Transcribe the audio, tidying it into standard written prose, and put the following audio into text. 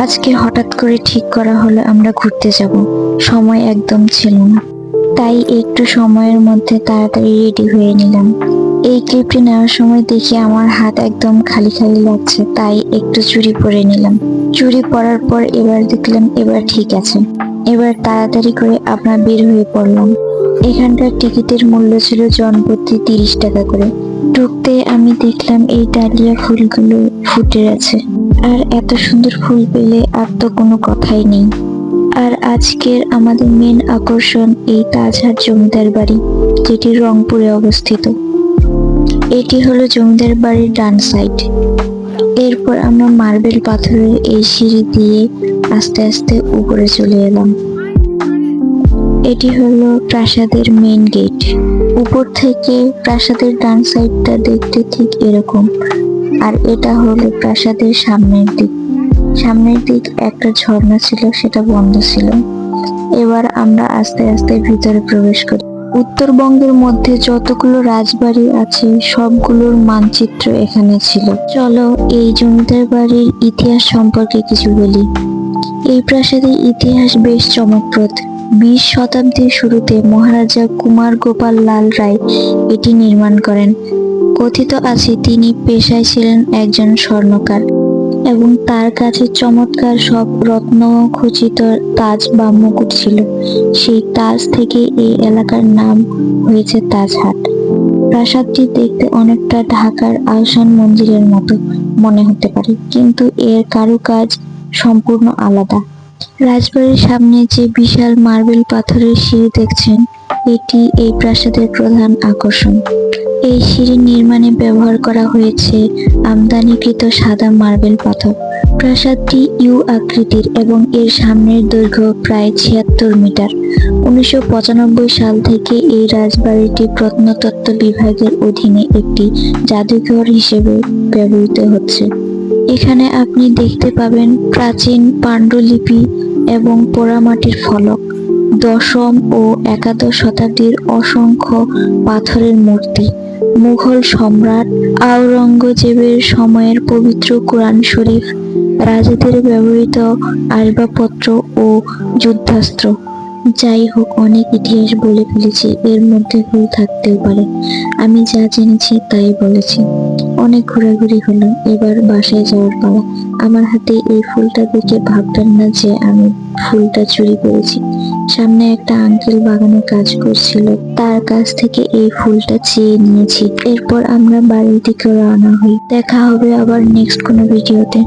আজকে হঠাৎ করে ঠিক করা হলো আমরা ঘুরতে যাব। সময় একদম ছিল না, তাই একটু সময়ের মধ্যে তাড়াতাড়ি রেডি হয়ে নিলাম। এই ক্লিপটি নেওয়ার সময় দেখি আমার হাত একদম খালি খালি লাগছে, তাই একটু চুড়ি পরে নিলাম। চুড়ি পরার পর এবার দেখলাম এবার ঠিক আছে। এবার তাড়াতাড়ি করে আমরা বের হয়ে পড়লাম। এখানকার টিকিটের মূল্য ছিল জনপ্রতি 30 টাকা করে। ঢুকতে আমি দেখলাম এই ডালিয়া ফুলগুলো ফুটে আছে, আর এত সুন্দর ফুল পেলে আর তো কোনো কথাই নেই। আর আজকের আমাদের মেন আকর্ষণ এই তাজহাট জমিদার বাড়ি, যেটি রংপুরে অবস্থিত। এটি হলো জমিদার বাড়ির ডান সাইড। এরপর আমরা মার্বেল পাথরের এই সিঁড়ি দিয়ে আস্তে আস্তে উপরে চলে এলাম। এটি হলো প্রাসাদের মেইন গেট। উপর থেকে প্রাসাদের ডান সাইডটা দেখতে ঠিক এরকম, আর এটা হলো প্রাসাদের সামনের দিক। সামনের দিক একটা ঝর্ণা ছিল, সেটা বন্ধ ছিল। এবার আমরা আস্তে আস্তে ভিতরে প্রবেশ করি। উত্তরবঙ্গের মধ্যে যতগুলো রাজবাড়ি আছে সবগুলোর মানচিত্র এখানে ছিল। চলো এই জমিদার বাড়ির ইতিহাস সম্পর্কে কিছু বলি। এই প্রাসাদের ইতিহাস বেশ চমকপ্রদ। 20 শতাব্দীর শুরুতে মহারাজা কুমার গোপাল লাল রায় এটি নির্মাণ করেন। কথিত আছে তিনি পেশায় ছিলেন একজন স্বর্ণকার এবং তার কাছে চমৎকার সব রত্ন খচিত তাজ বা মুকুট ছিল। সেই তাজ থেকে এই এলাকার নাম হয়েছে তাজহাট। প্রাসাদটি দেখতে অনেকটা ঢাকার আহসান মঞ্জিলের মতো মনে হতে পারে, কিন্তু এর কারুকাজ সম্পূর্ণ আলাদা। রাজবাড়ির সামনে যে বিশাল মার্বেল পাথরের সিঁড়ি দেখছেন, এটি এই প্রাসাদের প্রধান আকর্ষণ। এই সিঁড়ি নির্মাণে ব্যবহার করা হয়েছে আমদানিকৃত সাদা মার্বেল পাথর। প্রাসাদটি ইউ আকৃতির এবং এর সামনের দৈর্ঘ্য প্রায় 76 মিটার। 1995 সাল থেকে এই রাজবাড়িটি প্রত্নতত্ত্ব বিভাগের অধীনে একটি জাদুঘর হিসেবে ব্যবহৃত হচ্ছে। এখানে আপনি দেখতে পাবেন প্রাচীন পাণ্ডুলিপি এবং পোড়ামাটির ফলক, দশম ও একাদশ শতাব্দীর অসংখ্য পাথরের মূর্তি, মুঘল সম্রাট আওরঙ্গজেবের সময়ের পবিত্র কোরআন শরীফ, রাজাদের ব্যবহৃত আসবাবপত্র ও যুদ্ধাস্ত্র। যাই হোক, অনেক ইতিহাস বলে ফেলেছি, এর মধ্যে ভুল থাকতেও পারে। আমি যা জেনেছি তাই বলেছি। অনেক ঘোরাঘুরি হলো, এবার বাসায় যাওয়ার পালা। আমার হাতে এই ফুলটা দেখে ভাববেন না যে আমি ফুলটা চুরি করেছি। সামনে একটা আঙ্কেল বাগানে কাজ করছিল, তার কাছ থেকে এই ফুলটা চেয়ে নিয়েছি। এরপর আমরা বাড়ির দিকে রওনা হই। দেখা হবে আবার নেক্সট কোনো ভিডিওতে।